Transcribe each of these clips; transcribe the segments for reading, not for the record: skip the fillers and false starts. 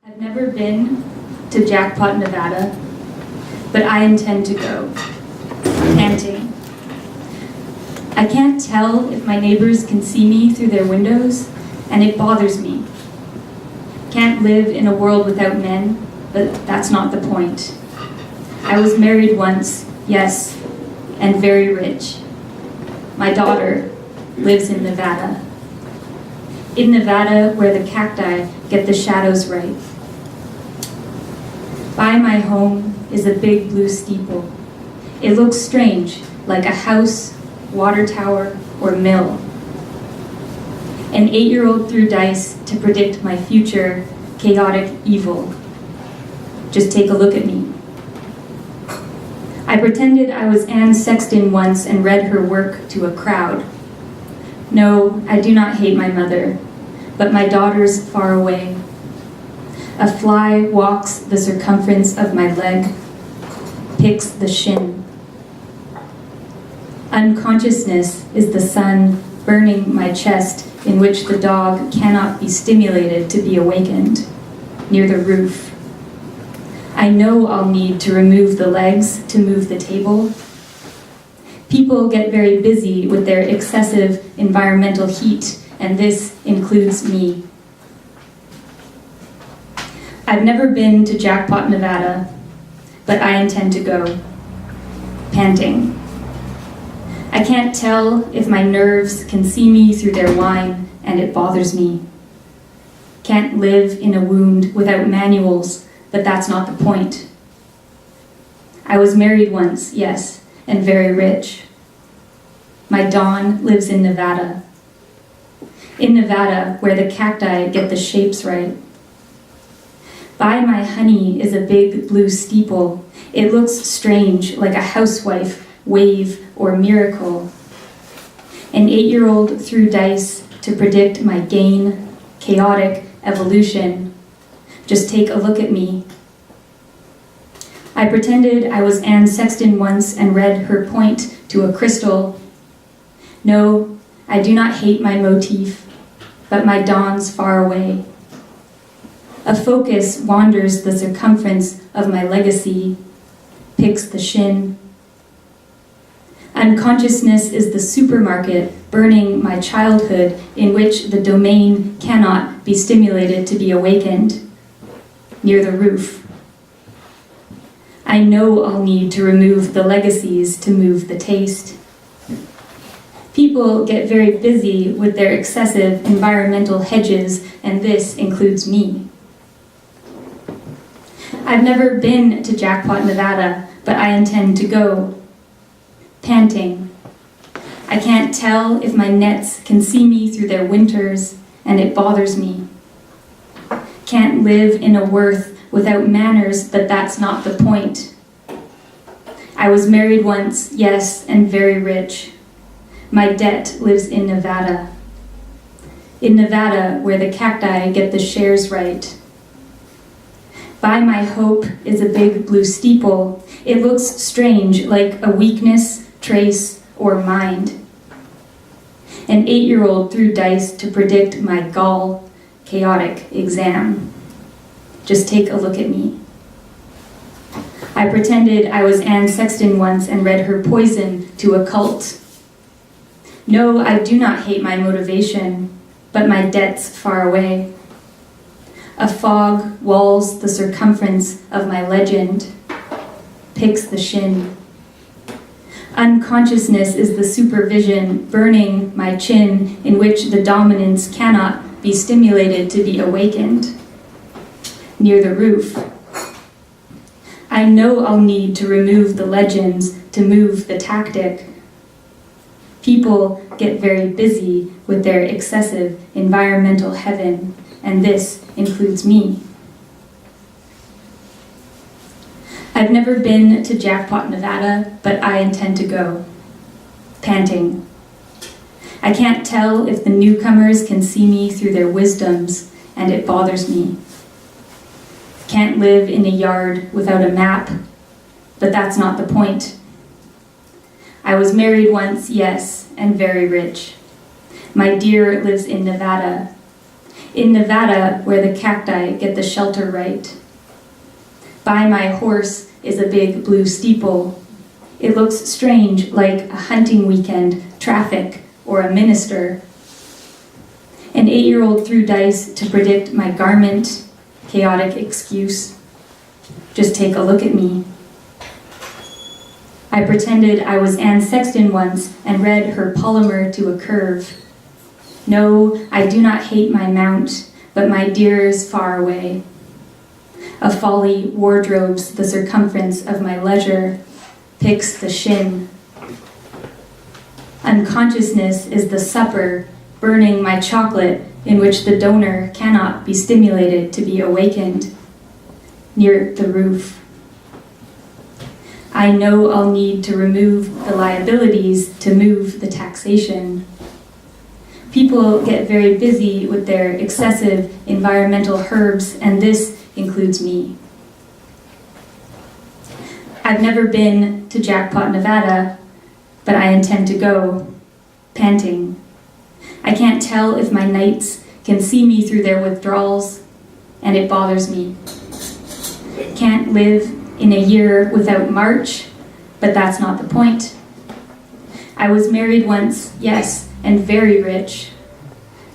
I've never been to Jackpot, Nevada, but I intend to go. Panting. I can't tell if my neighbors can see me through their windows, and it bothers me. Can't live in a world without men, but that's not the point. I was married once, yes, and very rich. My daughter lives in Nevada. In Nevada, where the cacti get the shadows right. By my home is a big blue steeple. It looks strange, like a house, water tower, or mill. An 8-year-old threw dice to predict my future chaotic evil. Just take a look at me. I pretended I was Anne Sexton once and read her work to a crowd. No, I do not hate my mother, but my daughter's far away. A fly walks the circumference of my leg, picks the shin. Unconsciousness is the sun burning my chest, in which the dog cannot be stimulated to be awakened, near the roof. I know I'll need to remove the legs to move the table. People get very busy with their excessive environmental heat, and this includes me. I've never been to Jackpot, Nevada, but I intend to go. Panting. I can't tell if my nerves can see me through their wine, and it bothers me. Can't live in a wound without manuals, but that's not the point. I was married once, yes, and very rich. My Dawn lives in Nevada. In Nevada, where the cacti get the shapes right. By my honey is a big blue steeple. It looks strange, like a housewife, wave, or miracle. An 8-year-old threw dice to predict my gain, chaotic evolution. Just take a look at me. I pretended I was Anne Sexton once and read her point to a crystal. No, I do not hate my motif, but my dawn's far away. A focus wanders the circumference of my legacy, picks the shin. Unconsciousness is the supermarket burning my childhood, in which the domain cannot be stimulated to be awakened, near the roof. I know I'll need to remove the legacies to move the taste. People get very busy with their excessive environmental hedges, and this includes me. I've never been to Jackpot, Nevada, but I intend to go. Panting. I can't tell if my nets can see me through their winters, and it bothers me. Can't live in a worth without manners, but that's not the point. I was married once, yes, and very rich. My debt lives in Nevada. In Nevada, where the cacti get the shares right. By my hope is a big blue steeple. It looks strange, like a weakness, trace, or mind. An 8-year-old threw dice to predict my gall, chaotic exam. Just take a look at me. I pretended I was Anne Sexton once and read her poison to a cult. No, I do not hate my motivation, but my debt's far away. A fog walls the circumference of my legend, picks the shin. Unconsciousness is the supervision burning my chin, in which the dominance cannot be stimulated to be awakened, near the roof. I know I'll need to remove the legends to move the tactic. People get very busy with their excessive environmental heaven, and this includes me. I've never been to Jackpot, Nevada, but I intend to go. Panting. I can't tell if the newcomers can see me through their wisdoms, and it bothers me. Can't live in a yard without a map, but that's not the point. I was married once, yes, and very rich. My dear lives in Nevada. In Nevada, where the cacti get the shelter right. By my horse is a big blue steeple. It looks strange, like a hunting weekend, traffic, or a minister. An 8-year-old threw dice to predict my garment, chaotic excuse. Just take a look at me. I pretended I was Anne Sexton once and read her polymer to a curve. No, I do not hate my mount, but my dear's far away. A folly wardrobes the circumference of my leisure, picks the shin. Unconsciousness is the supper burning my chocolate in which the donor cannot be stimulated to be awakened. Near the roof. I know I'll need to remove the liabilities to move the taxation. People get very busy with their excessive environmental herbs, and this includes me. I've never been to Jackpot, Nevada, but I intend to go, panting. I can't tell if my knights can see me through their withdrawals, and it bothers me. Can't live in a year without March, but that's not the point. I was married once, yes, and very rich.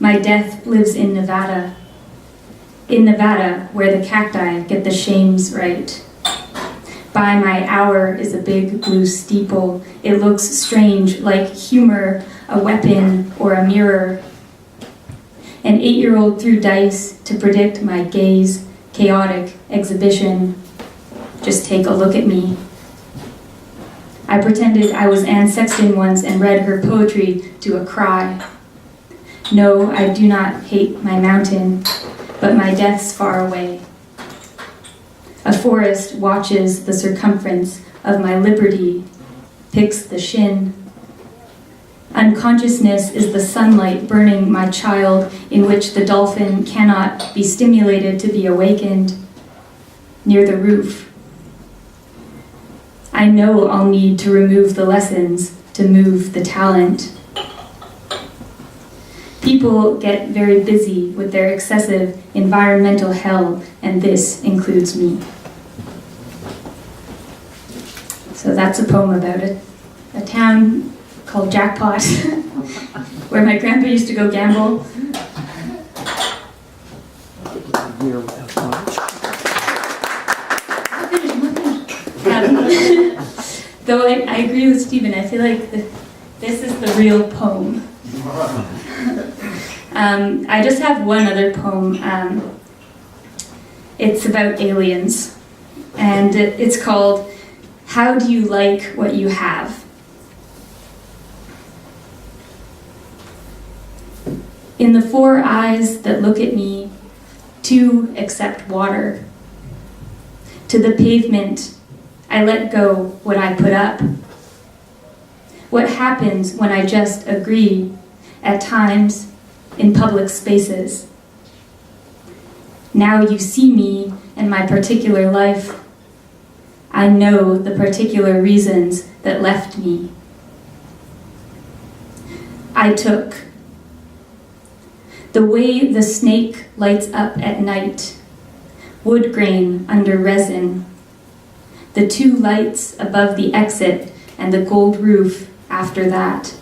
My death lives in Nevada. In Nevada, where the cacti get the shames right. By my hour is a big blue steeple. It looks strange, like humor, a weapon, or a mirror. An 8-year-old threw dice to predict my gaze, chaotic exhibition. Just take a look at me. I pretended I was Anne Sexton once and read her poetry to a cry. No, I do not hate my mountain, but my death's far away. A forest watches the circumference of my liberty, picks the shin. Unconsciousness is the sunlight burning my child in which the dolphin cannot be stimulated to be awakened. Near the roof. I know I'll need to remove the lessons to move the talent. People get very busy with their excessive environmental hell, and this includes me. So that's a poem about it. A town called Jackpot, where my grandpa used to go gamble. Though I agree with Stephen, I feel like this is the real poem. I just have one other poem. It's about aliens, and it's called How Do You Like What You Have? In the 4 eyes that look at me, 2 accept water. To the pavement, I let go what I put up. What happens when I just agree, at times, in public spaces? Now you see me and my particular life. I know the particular reasons that left me. I took the way the snake lights up at night, wood grain under resin, the 2 lights above the exit and the gold roof after that.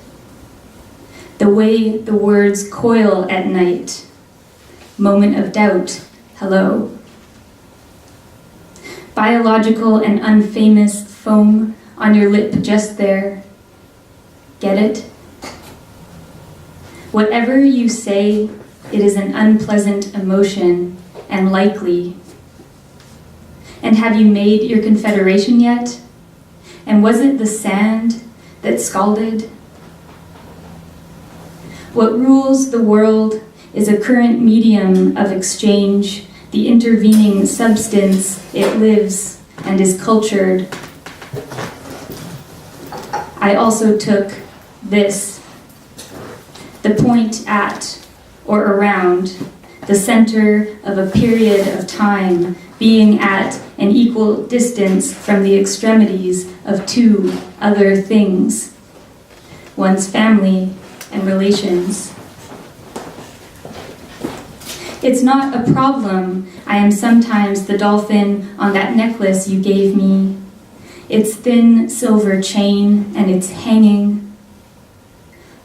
The way the words coil at night, moment of doubt, hello. Biological and unfamous foam on your lip just there. Get it? Whatever you say, it is an unpleasant emotion and likely. And have you made your confederation yet? And was it the sand that scalded? What rules the world is a current medium of exchange, the intervening substance it lives and is cultured. I also took this, the point at or around, the center of a period of time, being at an equal distance from the extremities of 2 other things, one's family and relations. It's not a problem. I am sometimes the dolphin on that necklace you gave me. Its thin silver chain and its hanging.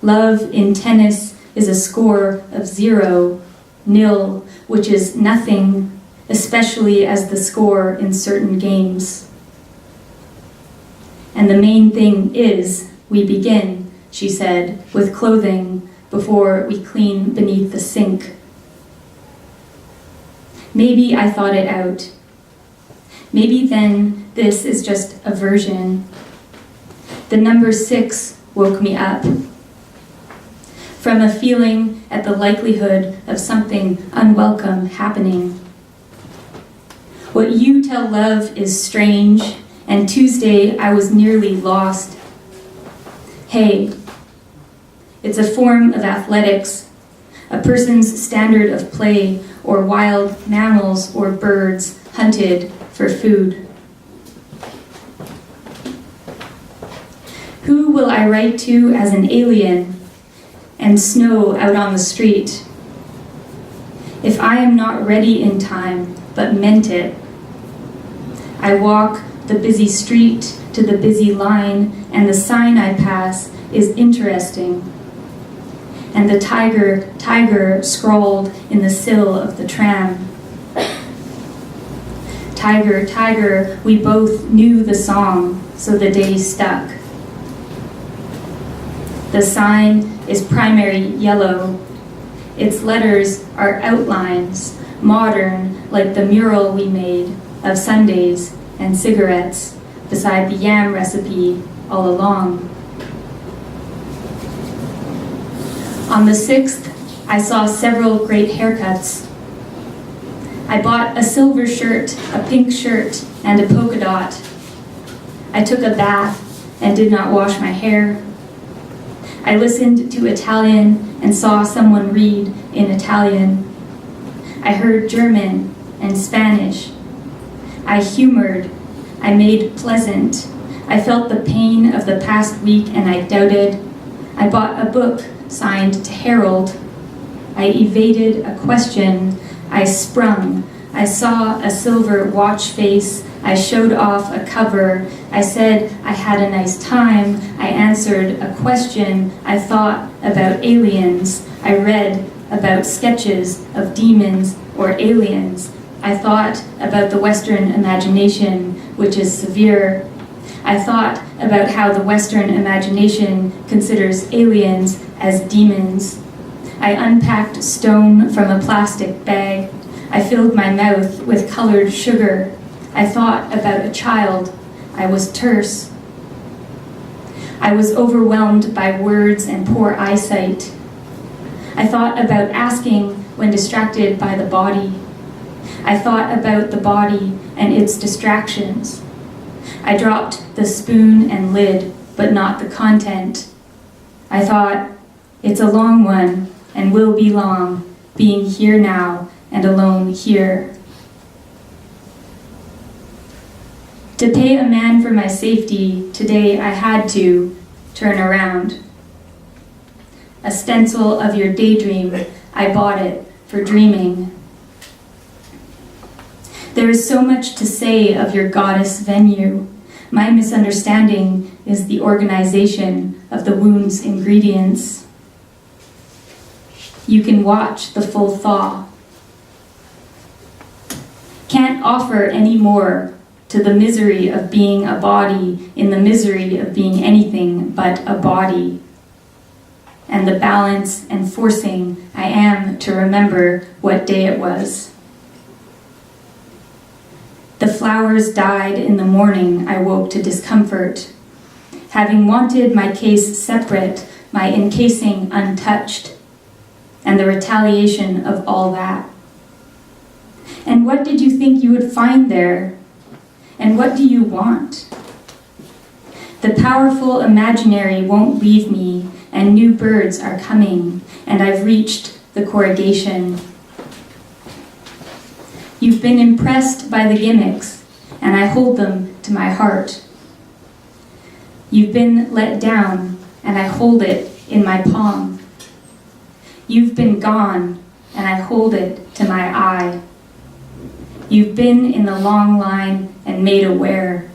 Love in tennis is a score of 0, nil, which is nothing, especially as the score in certain games. And the main thing is, we begin, she said, with clothing before we clean beneath the sink. Maybe I thought it out. Maybe then this is just a version. The number 6 woke me up from a feeling at the likelihood of something unwelcome happening. What you tell love is strange, and Tuesday I was nearly lost. Hey, it's a form of athletics, a person's standard of play, or wild mammals or birds hunted for food. Who will I write to as an alien and snow out on the street? If I am not ready in time, but meant it, I walk the busy street to the busy line, and the sign I pass is interesting. And the tiger scrawled in the sill of the tram. Tiger, tiger, we both knew the song, so the day stuck. The sign is primary yellow. Its letters are outlines, modern, like the mural we made of Sundays and cigarettes beside the yam recipe all along. On the 6th, I saw several great haircuts. I bought a silver shirt, a pink shirt, and a polka dot. I took a bath and did not wash my hair. I listened to Italian and saw someone read in Italian. I heard German and Spanish. I humored. I made pleasant. I felt the pain of the past week and I doubted. I bought a book signed to Harold. I evaded a question. I sprung. I saw a silver watch face. I showed off a cover. I said I had a nice time. I answered a question. I thought about aliens. I read about sketches of demons or aliens. I thought about the Western imagination, which is severe. I thought about how the Western imagination considers aliens as demons. I unpacked stone from a plastic bag. I filled my mouth with colored sugar. I thought about a child. I was terse. I was overwhelmed by words and poor eyesight. I thought about asking when distracted by the body. I thought about the body and its distractions. I dropped the spoon and lid, but not the content. I thought, it's a long one and will be long, being here now and alone here. To pay a man for my safety, today I had to turn around. A stencil of your daydream, I bought it for dreaming. There is so much to say of your goddess venue. My misunderstanding is the organization of the wound's ingredients. You can watch the full thaw. Can't offer any more to the misery of being a body in the misery of being anything but a body. And the balance and forcing I am to remember what day it was. The flowers died in the morning I woke to discomfort, having wanted my case separate, my encasing untouched, and the retaliation of all that. And what did you think you would find there? And what do you want? The powerful imaginary won't leave me, and new birds are coming, and I've reached the corrugation. You've been impressed by the gimmicks, and I hold them to my heart. You've been let down, and I hold it in my palm. You've been gone, and I hold it to my eye. You've been in the long line and made aware.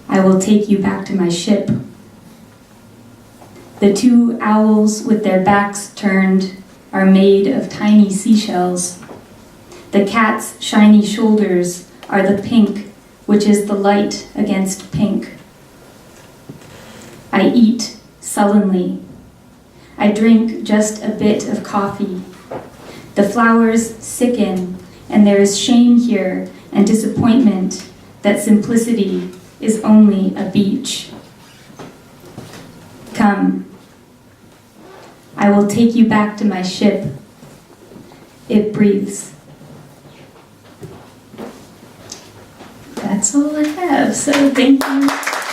I will take you back to my ship. The two owls with their backs turned are made of tiny seashells. The cat's shiny shoulders are the pink, which is the light against pink. I eat sullenly. I drink just a bit of coffee. The flowers sicken, and there is shame here and disappointment that simplicity is only a beach. Come. I will take you back to my ship. It breathes. That's all I have, so thank you.